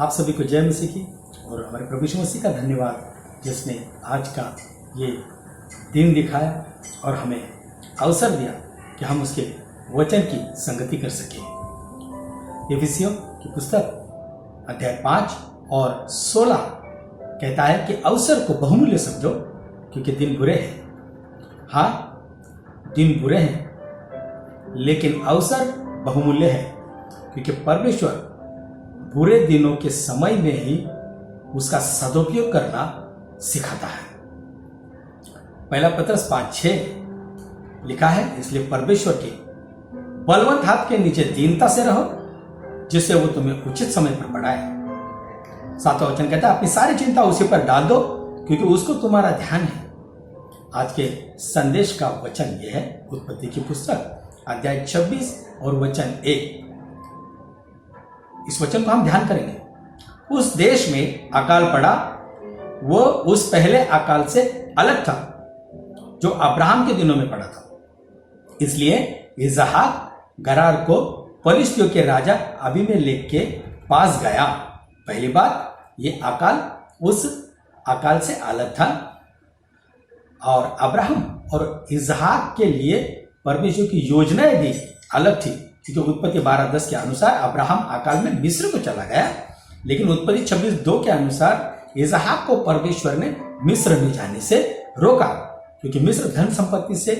आप सभी को जय मसीह की और हमारे प्रभु यीशु मसीह का धन्यवाद जिसने आज का ये दिन दिखाया और हमें अवसर दिया कि हम उसके वचन की संगति कर सकें। एफिसियों की पुस्तक अध्याय 5 और 16 कहता है कि अवसर को बहुमूल्य समझो क्योंकि दिन बुरे हैं। हाँ, दिन बुरे हैं लेकिन अवसर बहुमूल्य है क्योंकि परमेश्वर बुरे दिनों के समय में ही उसका सदुपयोग करना सिखाता है। पहला पत्रस 5:6 लिखा है, इसलिए परमेश्वर के बलवंत हाथ के नीचे दीनता से रहो जिससे वो तुम्हें उचित समय पर बढ़ाए। 7वां वचन कहता है, अपनी सारी चिंता उसी पर डाल दो क्योंकि उसको तुम्हारा ध्यान है। आज के संदेश का वचन यह है, उत्पत्ति की पुस्तक अध्याय 26 और वचन 1। इस वचन को हम ध्यान करेंगे। उस देश में अकाल पड़ा, वो उस पहले अकाल से अलग था जो अब्राहम के दिनों में पड़ा था। इसलिए इसहाक गरार को फलिश्तियों के राजा अबीमेलेक के पास गया। पहली बात, ये अकाल उस अकाल से अलग था और अब्राहम और इसहाक के लिए परमेश्वर की योजनाएं भी अलग थी क्योंकि उत्पत्ति 12:10 के अनुसार अब्राहम अकाल में मिस्र को चला गया, लेकिन उत्पत्ति 26:2 के अनुसार इसहाक को परमेश्वर ने मिस्र में जाने से रोका क्योंकि मिस्र धन संपत्ति से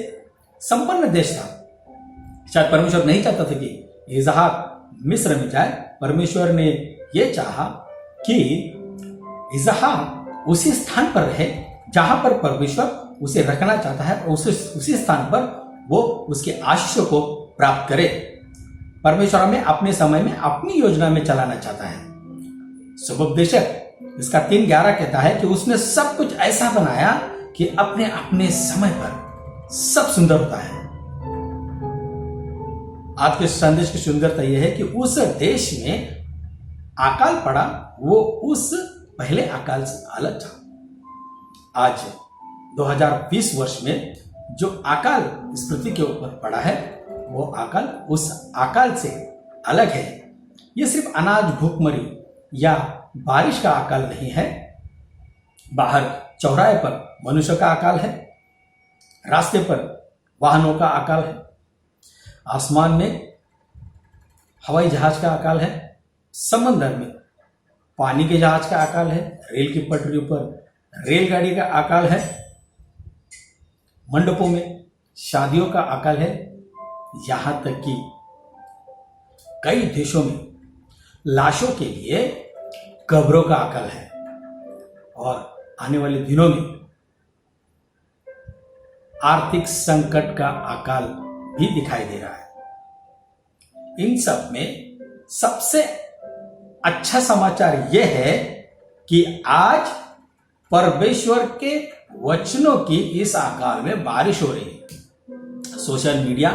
संपन्न देश था। शायद परमेश्वर नहीं चाहता था कि इसहाक मिस्र में जाए। परमेश्वर ने यह चाहा कि इसहाक उसी स्थान पर रहे जहां पर परमेश्वर उसे रखना चाहता है और उसी स्थान पर वो उसके आशीषों को प्राप्त करे। परमेश्वर हमें अपने समय में अपनी योजना में चलाना चाहता है। सुबोपदेशक इसका 3:11 कहता है कि उसने सब कुछ ऐसा बनाया कि अपने अपने समय पर सब सुंदर होता है। आज के संदेश की सुंदरता यह है कि उस देश में अकाल पड़ा, वो उस पहले अकाल से अलग था। आज 2020 वर्ष में जो अकाल इस पृथ्वी के ऊपर पड़ा है वो अकाल उस अकाल से अलग है। ये सिर्फ अनाज भूखमरी या बारिश का अकाल नहीं है। बाहर चौराहे पर मनुष्य का अकाल है, रास्ते पर वाहनों का अकाल है, आसमान में हवाई जहाज का अकाल है, समंदर में पानी के जहाज का अकाल है, रेल की पटरियों पर रेलगाड़ी का अकाल है, मंडपों में शादियों का अकाल है, यहां तक कि कई देशों में लाशों के लिए कब्रों का अकाल है और आने वाले दिनों में आर्थिक संकट का अकाल भी दिखाई दे रहा है। इन सब में सबसे अच्छा समाचार यह है कि आज परमेश्वर के वचनों की इस अकाल में बारिश हो रही है। सोशल मीडिया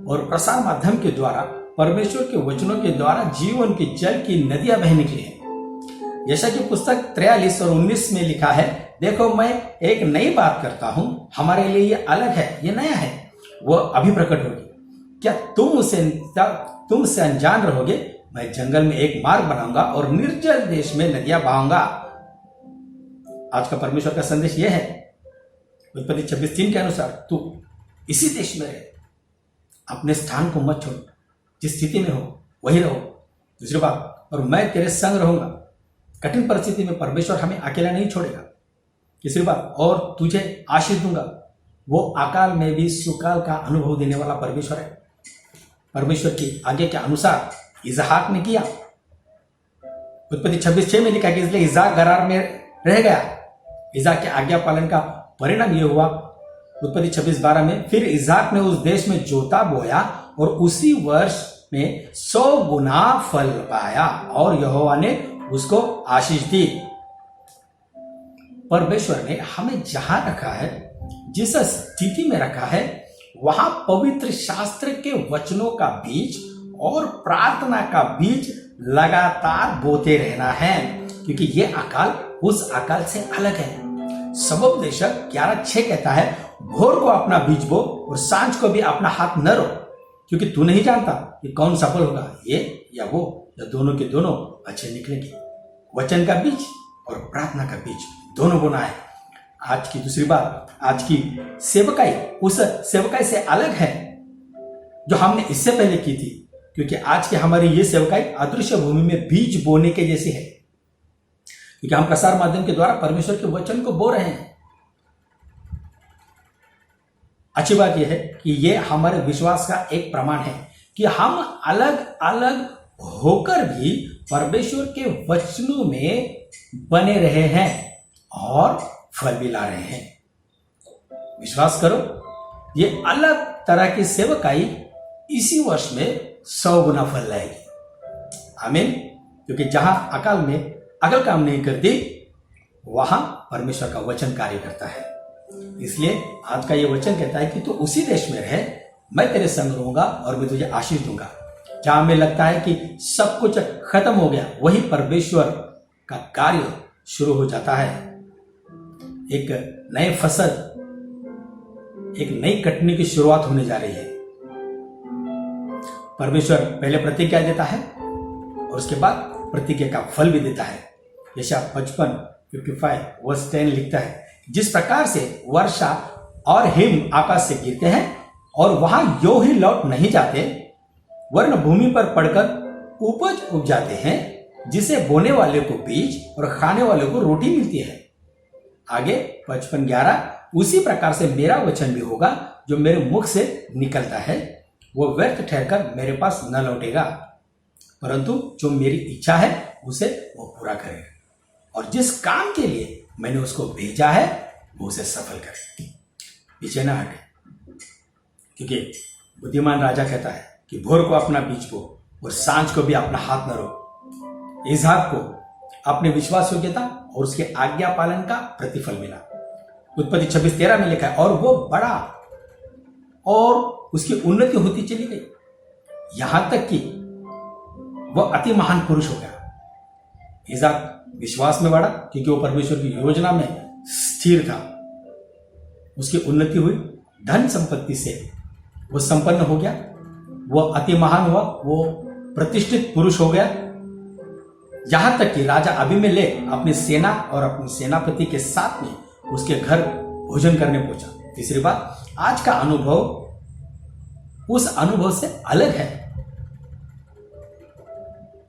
और प्रसार माध्यम के द्वारा परमेश्वर के वचनों के द्वारा जीवन के जल की नदियां बह निकली हैं। यशायाह की पुस्तक 43 और 19 में लिखा है, देखो मैं एक नई बात करता हूं, हमारे लिए ये अलग है, ये नया है, वो अभी प्रकट होगी। क्या तुम से अनजान रहोगे? मैं जंगल में एक मार्ग बनाऊंगा और निर्जल देश में नदियां बहाऊंगा। आज का परमेश्वर का संदेश यह है, उत्पत्ति 26:3 के अनुसार तू इसी देश में रहे, अपने स्थान को मत छोड़, जिस स्थिति में हो वही रहो। दूसरी बात, और मैं तेरे संग रहूंगा। कठिन परिस्थिति में परमेश्वर हमें अकेला नहीं छोड़ेगा। तीसरी बात, और तुझे आशीष दूंगा। वो अकाल में भी सुकाल का अनुभव देने वाला परमेश्वर है। परमेश्वर की आज्ञा के अनुसार इसहाक ने किया। उत्पत्ति 26:6 में लिखा कि इसलिए इसहाक गरार में रह गया। इसहाक के आज्ञा पालन का परिणाम यह हुआ, उत्पत्ति 26:12 में, फिर इसहाक ने उस देश में जोता बोया और उसी वर्ष में 100 गुना फल पाया और यहोवा ने उसको आशीष दी। परमेश्वर ने हमें जहां रखा है, जिस स्थिति में रखा है, वहां पवित्र शास्त्र के वचनों का बीज और प्रार्थना का बीज लगातार बोते रहना है क्योंकि यह अकाल उस अकाल से अलग है। सबोपदेशक 11:6 कहता है, भोर को अपना बीज बो और सांझ को भी अपना हाथ न रो क्योंकि तू नहीं जानता कि कौन सफल होगा, ये या वो या दोनों के दोनों अच्छे निकलेंगे। वचन का बीज और प्रार्थना का बीज दोनों बोना है। आज की दूसरी बात, आज की सेवकाई उस सेवकाई से अलग है जो हमने इससे पहले की थी, क्योंकि आज की हमारी ये सेवकाई अदृश्य भूमि में बीज बोने के जैसी है, क्योंकि हम प्रसार माध्यम के द्वारा परमेश्वर के वचन को बो रहे हैं। अच्छी बात यह है कि यह हमारे विश्वास का एक प्रमाण है कि हम अलग अलग होकर भी परमेश्वर के वचनों में बने रहे हैं और फल भी ला रहे हैं। विश्वास करो, ये अलग तरह की सेवकाई इसी वर्ष में 100 गुना फल लाएगी। आमीन। क्योंकि जहां अकाल में अकल काम नहीं करती, वहां परमेश्वर का वचन कार्य करता है। इसलिए आज का ये वचन कहता है कि तू उसी देश में रहे, मैं तेरे संग रहूंगा और मैं तुझे आशीष दूंगा। जहां हमें लगता है कि सब कुछ खत्म हो गया, वही परमेश्वर का कार्य शुरू हो जाता है। एक नए फसल, एक नई कटनी की शुरुआत होने जा रही है। परमेश्वर पहले प्रतिज्ञा देता है और उसके बाद प्रतिज्ञा का फल भी देता है। यशायाह 55 वर्स 10 लिखता है, जिस प्रकार से वर्षा और हिम आकाश से गिरते हैं और वहां यो ही लौट नहीं जाते, वरन भूमि पर पड़कर उपज उग जाते हैं, जिसे बोने वाले को बीज और खाने वाले को रोटी मिलती है। आगे 55:11, उसी प्रकार से मेरा वचन भी होगा जो मेरे मुख से निकलता है, वो व्यर्थ ठहरकर मेरे पास न लौटेगा, परंतु जो मेरी इच्छा है उसे वो पूरा करेगा, और जिस काम के लिए मैंने उसको भेजा है वो उसे सफल करे। पीछे ना हटे, क्योंकि बुद्धिमान राजा कहता है कि भोर को अपना बीज बो और सांझ को भी अपना हाथ न रो। इसहाक को अपने विश्वास योग्यता और उसके आज्ञा पालन का प्रतिफल मिला। उत्पत्ति 26:13 में लिखा है, और वो बड़ा और उसकी उन्नति होती चली गई, यहां तक कि वह अति महान पुरुष हो गया। इसहाक विश्वास में बढ़ा क्योंकि वो परमेश्वर की योजना में स्थिर था। उसकी उन्नति हुई, धन संपत्ति से वो संपन्न हो गया, वो अति महान हुआ, वो प्रतिष्ठित पुरुष हो गया। यहां तक कि राजा अबीमेलेक अपनी सेना और अपने सेनापति के साथ में उसके घर भोजन करने पहुंचा। तीसरी बात, आज का अनुभव उस अनुभव से अलग है।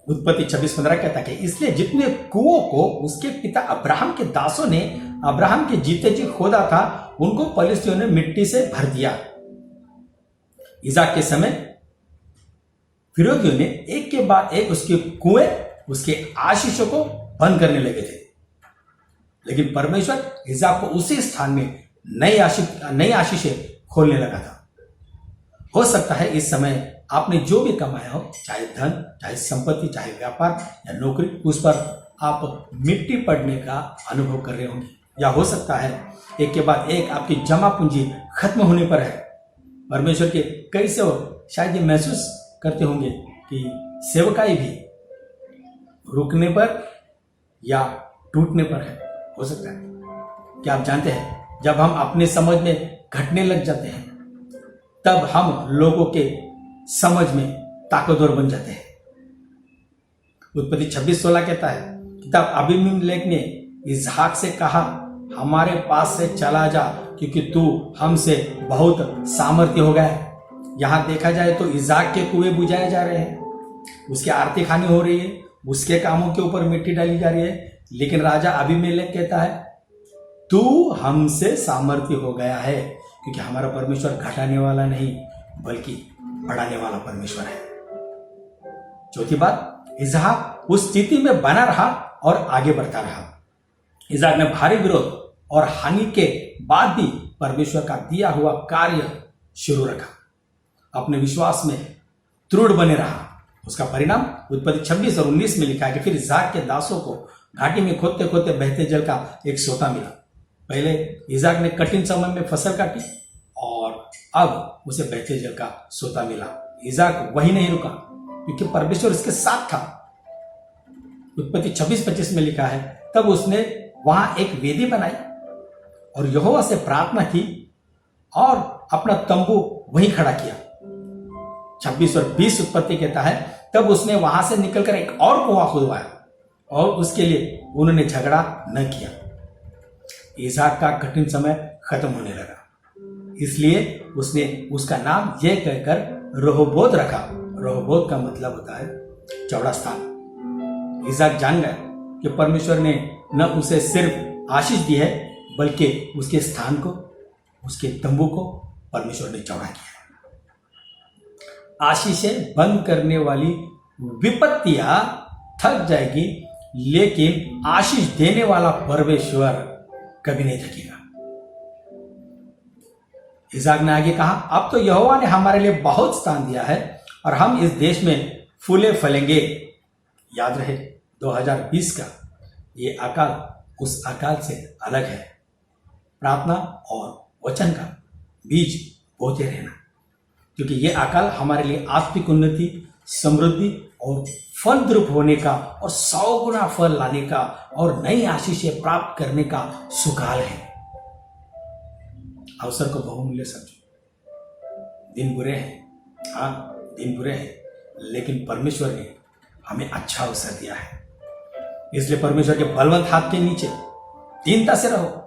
उत्पत्ति 26:15 कहता है, इसलिए जितने कुओं को उसके पिता अब्राहम के दासों ने अब्राहम के जीते जी खोदा था, उनको पलिश्तियों ने मिट्टी से भर दिया। इसहाक के समय विरोधियों ने एक के बाद एक उसके कुएं, उसके आशीषों को बंद करने लगे थे, लेकिन परमेश्वर इसहाक को उसी स्थान में नई आशीषें खोलने लगा था। हो सकता है इस समय आपने जो भी कमाया हो, चाहे धन, चाहे संपत्ति, चाहे व्यापार या नौकरी, उस पर आप मिट्टी पड़ने का अनुभव कर रहे होंगे, या हो सकता है एक के बाद एक आपकी जमा पूंजी खत्म होने पर है। परमेश्वर के कई सेवक शायद ये महसूस करते होंगे कि सेवकाई भी रुकने पर या टूटने पर है। हो सकता है। क्या आप जानते हैं, जब हम अपने समझ में घटने लग जाते हैं, तब हम लोगों के समझ में ताकतवर बन जाते हैं। उत्पत्ति 26:16 कहता है, तब अबीमेलेक ने इसहाक से कहा, हमारे पास से चला जा, क्योंकि तू हमसे बहुत सामर्थ्य हो गया है। यहां देखा जाए तो इसहाक के कुएं बुझाए जा रहे हैं, उसकी आर्थिक हानि हो रही है, उसके कामों के ऊपर मिट्टी डाली जा रही है, लेकिन राजा अबीमेलेक कहता है, तू हमसे सामर्थ्य हो गया है, क्योंकि हमारा परमेश्वर घटाने वाला नहीं बल्कि बढ़ाने वाला परमेश्वर है। चौथी बात, इसहाक उस स्थिति में बना रहा और आगे बढ़ता रहा। इसहाक ने भारी विरोध और हानि के बाद भी परमेश्वर का दिया हुआ कार्य शुरू रखा, अपने विश्वास में दृढ़ बने रहा। उसका परिणाम उत्पत्ति 26 और 19 में लिखा है कि फिर इसहाक के दासों को घाटी में खोदते खोदते बहते जल का एक सोता मिला। पहले इसहाक ने कठिन समय में फसल काटी और अब उसे बहते जल का सोता मिला। इसहाक वही नहीं रुका, क्योंकि परमेश्वर इसके साथ था। उत्पत्ति 26-25 में लिखा है, तब उसने वहां एक वेदी बनाई और यहोवा से प्रार्थना की और अपना तंबू वहीं खड़ा किया। 26 और 20 उत्पत्ति कहता है, तब उसने वहां से निकलकर एक और कुआं खुदवाया और उसके लिए उन्होंने झगड़ा न किया। इसहाक का कठिन समय खत्म होने लगा, इसलिए उसने उसका नाम यह कहकर रहोबोत रखा। रहोबोत का मतलब होता है चौड़ा स्थान। इसहाक जान गया कि परमेश्वर ने न उसे सिर्फ आशीष दी है, बल्कि उसके स्थान को, उसके तंबू को परमेश्वर ने चौड़ा किया है। आशीषें बंद करने वाली विपत्तियां थक जाएगी, लेकिन आशीष देने वाला परमेश्वर कभी नहीं थकेगा। इसहाक ने आगे कहा, अब तो यहोवा ने हमारे लिए बहुत स्थान दिया है और हम इस देश में फूले फलेंगे। याद रहे 2020 का ये अकाल उस अकाल से अलग है। प्रार्थना और वचन का बीज बोते रहना, क्योंकि ये अकाल हमारे लिए आत्मिक उन्नति, समृद्धि और फल द्रुप होने का और 100 गुना फल लाने का और नई आशीषें प्राप्त करने का सुकाल है। अवसर को बहुमूल्य समझो। दिन बुरे हैं, हाँ दिन बुरे हैं, लेकिन परमेश्वर ने हमें अच्छा अवसर दिया है। इसलिए परमेश्वर के बलवंत हाथ के नीचे दीनता से रहो,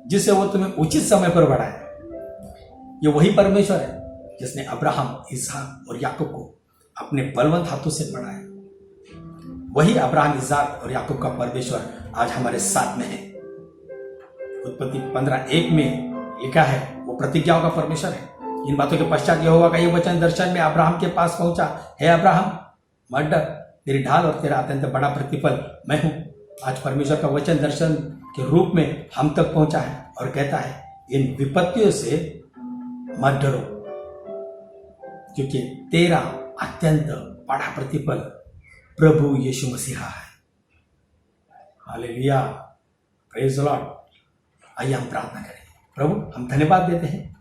जिससे वो तुम्हें उचित समय पर बढ़ाए। ये वही परमेश्वर है जिसने अब्राहम, इसहाक और याकूब को अपने बलवंत हाथों से बढ़ाया। वही अब्राहम, इसहाक और याकूब का परमेश्वर आज हमारे साथ में है। उत्पत्ति 15:1 में लिखा है, वो प्रतिज्ञाओं का परमेश्वर है। इन बातों के पश्चात यहोवा का ये वचन दर्शन में अब्राहम के पास पहुंचा, हे अब्राहम मत डर, तेरी ढाल और तेरा अत्यंत बड़ा प्रतिफल मैं हूं। आज परमेश्वर का वचन दर्शन के रूप में हम तक पहुंचा है और कहता है, इन विपत्तियों से मत डरो, क्योंकि तेरा अत्यंत बड़ा प्रतिफल प्रभु यीशु मसीहा है। Hallelujah, praise the Lord. आइए हम प्रार्थना करें। प्रभु, हम धन्यवाद देते हैं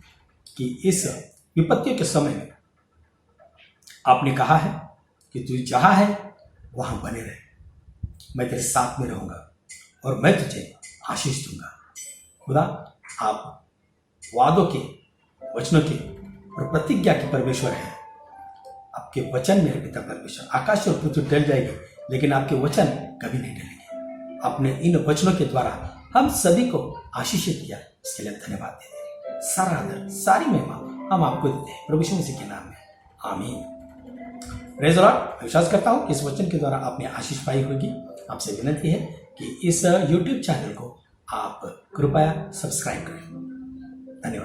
कि इस विपत्तियों के समय में आपने कहा है कि तू जहां है वहां बने रहे। मैं तेरे साथ में रहूंगा और मैं तुझे आशीष दूंगा। खुदा, आप वादों के, वचनों के और प्रतिज्ञा के परमेश्वर हैं। आपके वचन मेरे पिता परमेश्वर, आकाश और पृथ्वी टल जाएगी लेकिन आपके वचन कभी नहीं टलेंगे। आपने इन वचनों के द्वारा हम सभी को आशीषित किया, इसके लिए धन्यवाद देते हैं। सारा आदर, सारी महिमा हम आपको देते हैं प्रभु यीशु मसीह के नाम में, आमीन। Praise the Lord. विश्वास करता हूँ कि इस वचन के द्वारा आपने आशीष पाई होगी। आपसे विनती है कि इस YouTube चैनल को आप कृपया सब्सक्राइब करें।